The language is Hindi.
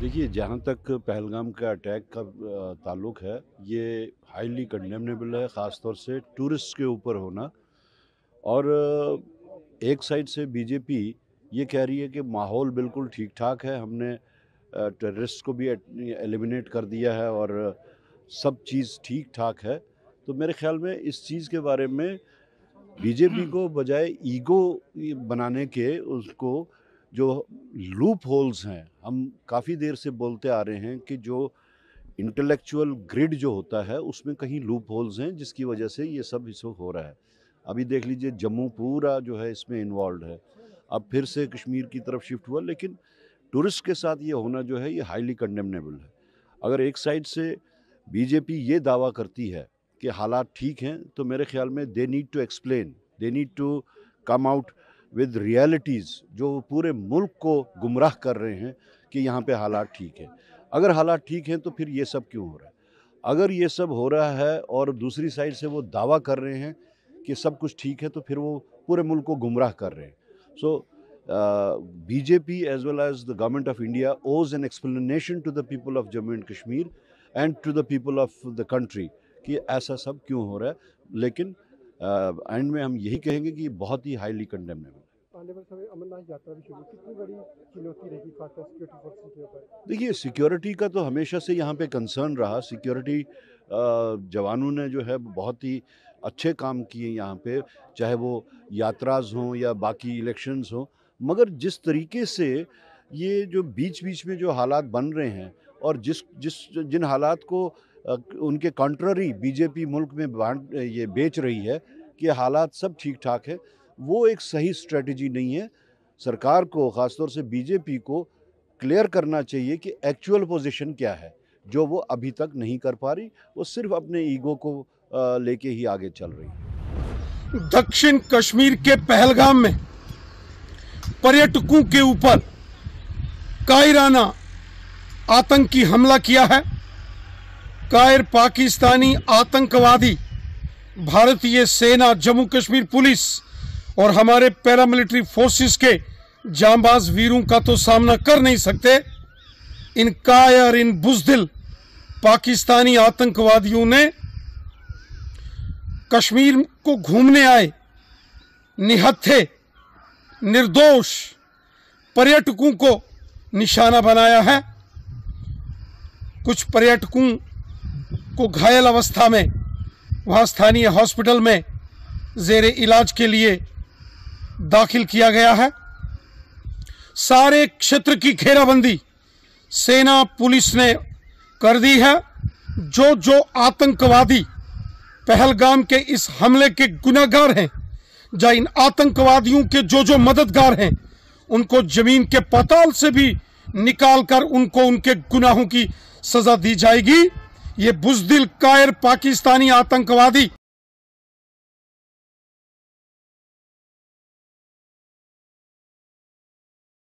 देखिए, जहाँ तक पहलगाम का अटैक का ताल्लुक है, ये हाईली कंडेमनेबल है, ख़ास तौर से टूरिस्ट के ऊपर होना। और एक साइड से बीजेपी ये कह रही है कि माहौल बिल्कुल ठीक-ठाक है, हमने टेररिस्ट को भी एलिमिनेट कर दिया है और सब चीज़ ठीक-ठाक है। तो मेरे ख़्याल में इस चीज़ के बारे में बीजेपी को बजाय ईगो बनाने के उसको जो लूप होल्स हैं, हम काफ़ी देर से बोलते आ रहे हैं कि जो इंटेलेक्चुअल ग्रिड जो होता है उसमें कहीं लूप होल्स हैं जिसकी वजह से ये सब इस वक्त हो रहा है। अभी देख लीजिए, जम्मू पूरा जो है इसमें इन्वॉल्व है, अब फिर से कश्मीर की तरफ शिफ्ट हुआ। लेकिन टूरिस्ट के साथ ये होना जो है ये हाईली कंडेमनेबल है। अगर एक साइड से बीजेपी ये दावा करती है कि हालात ठीक हैं, तो मेरे ख्याल में they need to explain, they need to come out with realities जो पूरे मुल्क को गुमराह कर रहे हैं कि यहाँ पे हालात ठीक है। अगर हालात ठीक हैं तो फिर ये सब क्यों हो रहा है? अगर ये सब हो रहा है और दूसरी साइड से वो दावा कर रहे हैं कि सब कुछ ठीक है, तो फिर वो पूरे मुल्क को गुमराह कर रहे हैं। So BJP as well as the government of India owes an explanation to the people of Jammu and Kashmir and to the people of the country कि ऐसा सब क्यों हो रहा है। लेकिन एंड में हम यही कहेंगे कि बहुत ही हाईली कंडेमनेबल। आने वाले समय अमरनाथ यात्रा भी शुरू, कितनी बड़ी चुनौती रहेगी खासकर सिक्योरिटी फोर्सेस के ऊपर? देखिए, सिक्योरिटी का तो हमेशा से यहाँ पे कंसर्न रहा। सिक्योरिटी जवानों ने जो है बहुत ही अच्छे काम किए यहाँ पे, चाहे वो यात्राज हों या बाकी इलेक्शंस हों। मगर जिस तरीके से ये जो बीच बीच में जो हालात बन रहे हैं और जिन हालात को उनके कंट्ररी बीजेपी मुल्क में ये बेच रही है कि हालात सब ठीक ठाक है, वो एक सही स्ट्रेटजी नहीं है। सरकार को, ख़ासतौर से बीजेपी को क्लियर करना चाहिए कि एक्चुअल पोजीशन क्या है, जो वो अभी तक नहीं कर पा रही। वो सिर्फ अपने ईगो को लेके ही आगे चल रही है। दक्षिण कश्मीर के पहलगाम में पर्यटकों के ऊपर कायराना आतंकी हमला किया है। कायर पाकिस्तानी आतंकवादी भारतीय सेना, जम्मू कश्मीर पुलिस और हमारे पैरामिलिट्री फोर्सेस के जांबाज वीरों का तो सामना कर नहीं सकते। इन कायर, इन बुज़दिल पाकिस्तानी आतंकवादियों ने कश्मीर को घूमने आए निहत्थे निर्दोष पर्यटकों को निशाना बनाया है। कुछ पर्यटकों को घायल अवस्था में वहां स्थानीय हॉस्पिटल में जेरे इलाज के लिए दाखिल किया गया है। सारे क्षेत्र की घेराबंदी सेना पुलिस ने कर दी है। जो आतंकवादी पहलगाम के इस हमले के गुनहगार हैं, या इन आतंकवादियों के जो मददगार हैं, उनको जमीन के पाताल से भी निकालकर उनको उनके गुनाहों की सजा दी जाएगी। ये बुज़दिल कायर पाकिस्तानी आतंकवादी